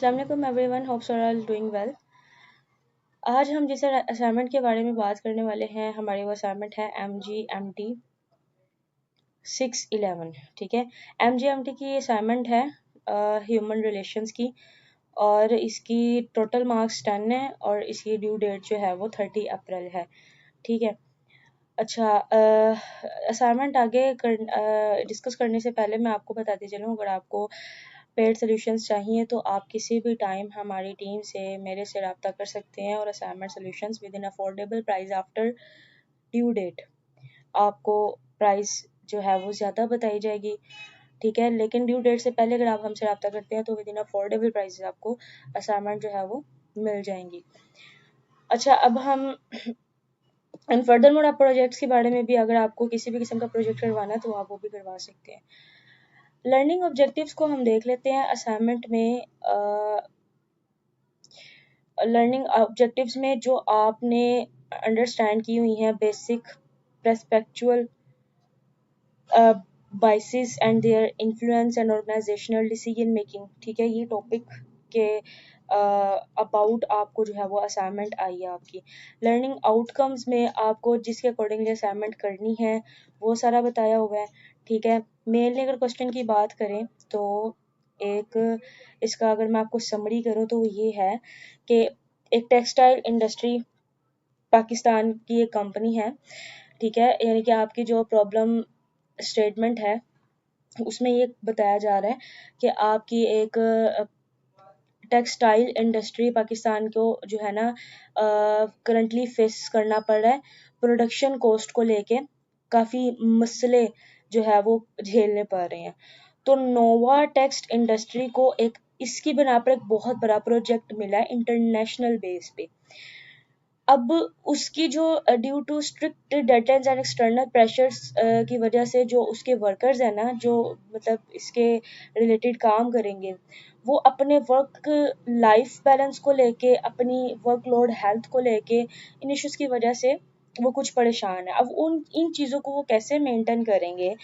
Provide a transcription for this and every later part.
अस्सलाम वालेकुम everyone, hopes are all doing well. आज हम जिस असाइनमेंट के बारे में बात करने वाले हैं, हमारी वो असाइनमेंट है MGMT 611। ठीक है, MGMT की असाइनमेंट है ह्यूमन रिलेशंस की, और इसकी टोटल मार्क्स 10 है और इसकी ड्यू डेट जो है वो 30 अप्रैल है। ठीक है, अच्छा, असाइनमेंट आगे डिस्कस करने से पहले मैं आपको बताती चलूँ, अगर आपको पेड सोल्यूशंस चाहिए तो आप किसी भी टाइम हमारी टीम से मेरे से रब्ता कर सकते हैं, और assignment solutions with in affordable price after due date. आपको प्राइस जो है वो ज़्यादा बताई जाएगी, ठीक है, लेकिन ड्यू डेट से पहले अगर आप हमसे रब्ता करते हैं तो विद इन अफोर्डेबल प्राइस आपको असाइनमेंट जो है वो मिल जाएंगी। अच्छा, अब हम एंड फर्दर मोड आप प्रोजेक्ट्स के बारे में भी, अगर आपको किसी भी किस्म का प्रोजेक्ट करवाना है तो आप वो भी करवा सकते हैं। लर्निंग ऑब्जेक्टिव्स को हम देख लेते हैं। असाइनमेंट में लर्निंग ऑब्जेक्टिव्स में जो आपने अंडरस्टैंड की हुई हैं basic perceptual biases and their influence and organisational decision making, ठीक है, ये टॉपिक के अबाउट आपको जो है वो असाइनमेंट आई है आपकी। लर्निंग आउटकम्स में आपको जिसके अकॉर्डिंगली असाइनमेंट करनी है वो सारा बताया हुआ है। ठीक है, मेनली अगर क्वेश्चन की बात करें तो एक इसका अगर मैं आपको समरी करूँ तो ये है कि एक टेक्सटाइल इंडस्ट्री पाकिस्तान की एक कंपनी है, ठीक है, यानी कि आपकी जो प्रॉब्लम स्टेटमेंट है उसमें ये बताया जा रहा है कि आपकी एक टेक्सटाइल इंडस्ट्री पाकिस्तान को जो है ना करंटली फेस करना पड़ रहा है। प्रोडक्शन कॉस्ट को लेके काफ़ी मसले जो है वो झेलने पड़ रहे हैं। तो नोवा टेक्स्ट इंडस्ट्री को एक इसकी बिना पर एक बहुत बड़ा प्रोजेक्ट मिला है इंटरनेशनल बेस पे। अब उसकी जो due to strict deadlines and external pressures की वजह से जो उसके वर्कर्स हैं ना, जो मतलब इसके रिलेटेड काम करेंगे, वो अपने वर्क लाइफ बैलेंस को लेके, अपनी वर्कलोड हेल्थ को लेके, इन इश्यूज़ की वजह से वो कुछ परेशान है। अब उन इन चीज़ों को वो कैसे मेंटेन करेंगे,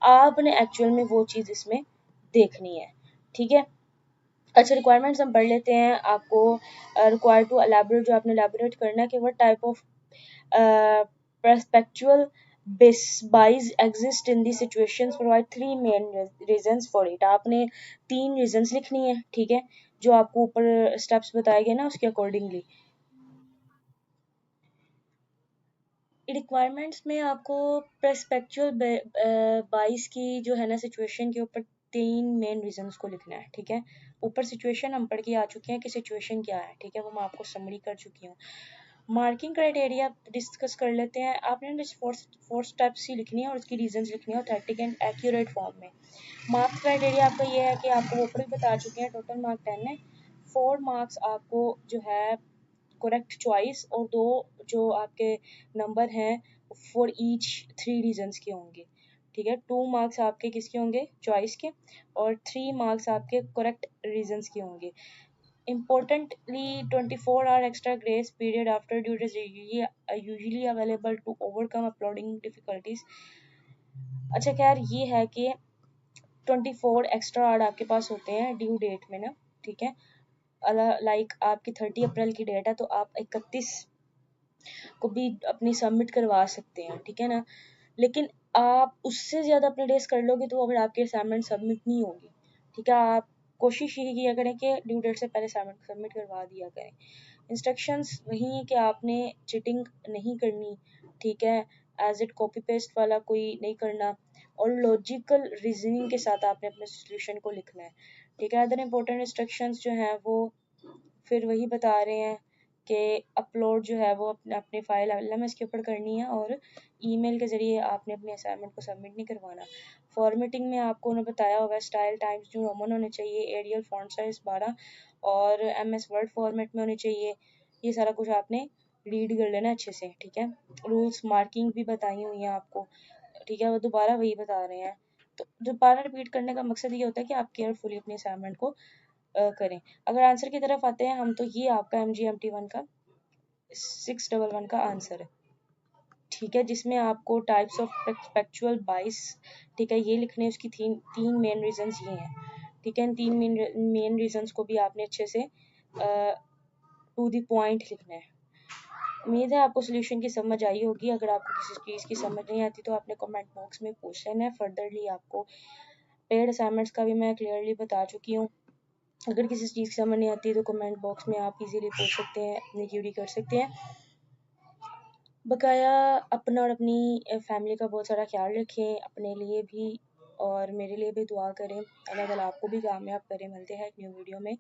आपने एक्चुअल में वो चीज़ इसमें देखनी है। ठीक है, अच्छा, रिक्वायरमेंट्स हम पढ़ लेते हैं। आपको रिक्वायर टू एलैबोरेट, जो आपने एलैबोरेट करना है कि what type of perspectual bias exist in these situations, provide three main reasons for it। आपने 3 रीजंस लिखनी है, ठीक है, जो आपको ऊपर स्टेप्स बताए गए ना उसके अकॉर्डिंगली। रिक्वायरमेंट्स में आपको पर्सपेक्चुअल बाइस की जो है ना सिचुएशन के ऊपर 3 मेन रीजंस को लिखना है, ठीक है। ऊपर सिचुएशन हम पढ़ के आ चुके हैं कि सिचुएशन क्या है, ठीक है, वो मैं आपको समरी कर चुकी हूँ। मार्किंग क्राइटेरिया डिस्कस कर लेते हैं। आपने बस फोर स्टेप्स ही लिखनी है और उसकी रीजंस लिखनी है ऑथेंटिक एंड एक्यूरेट फॉर्म में। मार्क्स क्राइटेरिया आपका ये है कि आपको ऊपर भी बता चुके हैं, टोटल मार्क 10 है। 4 मार्क्स आपको जो है करेक्ट चॉइस, और 2 जो आपके नंबर हैं फॉर ईच 3 रीजंस के होंगे, ठीक है। 2 मार्क्स आपके किसके होंगे, चॉइस के, और 3 मार्क्स आपके करेक्ट रीजंस के होंगे। Importantly, 24-hour extra grace period after due is usually available to overcome uploading difficulties। अच्छा, खैर ये है कि 24 एक्स्ट्रा आवर आपके पास होते हैं ड्यू डेट में ना, ठीक है। लाइक आपकी 30 अप्रैल की डेट है तो आप 31 को भी अपनी सबमिट करवा सकते हैं, ठीक है ना। लेकिन आप उससे ज़्यादा अपने डेज कर लोगे तो अगर आपकी असाइनमेंट सबमिट नहीं होगी, ठीक है। आप कोशिश यही किया करें कि ड्यू डेट से पहले असाइनमेंट सबमिट करवा दिया करें। इंस्ट्रक्शंस वही है कि आपने चीटिंग नहीं करनी, ठीक है, एज इट कॉपी पेस्ट वाला कोई नहीं करना, और लॉजिकल रीजनिंग के साथ आपने अपने सोल्यूशन को लिखना है, ठीक है। अदर इंपॉर्टेंट इंस्ट्रक्शंस जो हैं वो फिर वही बता रहे हैं कि अपलोड जो है वो अपनी फाइल LMS के ऊपर करनी है, और ईमेल के ज़रिए आपने अपने असाइनमेंट को सबमिट नहीं करवाना। फॉर्मेटिंग में आपको उन्होंने बताया हुआ है, स्टाइल टाइम्स न्यू रोमन होने चाहिए, एरियल फॉन्ट साइज 12 और MS वर्ड फॉर्मेट में होने चाहिए। ये सारा कुछ आपने रीड कर लेना अच्छे से, ठीक है। रूल्स मार्किंग भी बताई हुई हैं आपको, ठीक है, वो दोबारा वही बता रहे हैं। तो दोबारा रिपीट करने का मकसद ये होता है कि आप केयरफुली अपने असाइनमेंट को करें। अगर आंसर की तरफ आते हैं हम, तो ये आपका MGMT1 का 611 का आंसर है, ठीक है, जिसमें आपको टाइप्स ऑफ पर्सपेक्चुअल बाइस, ठीक है, ये लिखने, उसकी तीन मेन रीजंस ये हैं, ठीक है। इन 3 मेन रीजंस को भी आपने अच्छे से टू द पॉइंट लिखना है। उम्मीद है आपको सोल्यूशन की समझ आई होगी। अगर आपको किसी चीज़ की समझ नहीं आती तो आपने कमेंट बॉक्स में पूछ लेना है। फर्दरली आपको पेड असाइनमेंट्स का भी मैं क्लियरली बता चुकी हूँ। अगर किसी चीज़ की समझ नहीं आती तो कमेंट बॉक्स में आप इजीली पूछ सकते हैं, अपनी क्यूरी कर सकते हैं। बकाया अपना और अपनी फैमिली का बहुत सारा ख्याल रखें, अपने लिए भी और मेरे लिए भी दुआ करें। अल्लाह ताला आपको भी कामयाब करें। मिलते हैं एक न्यू वीडियो में।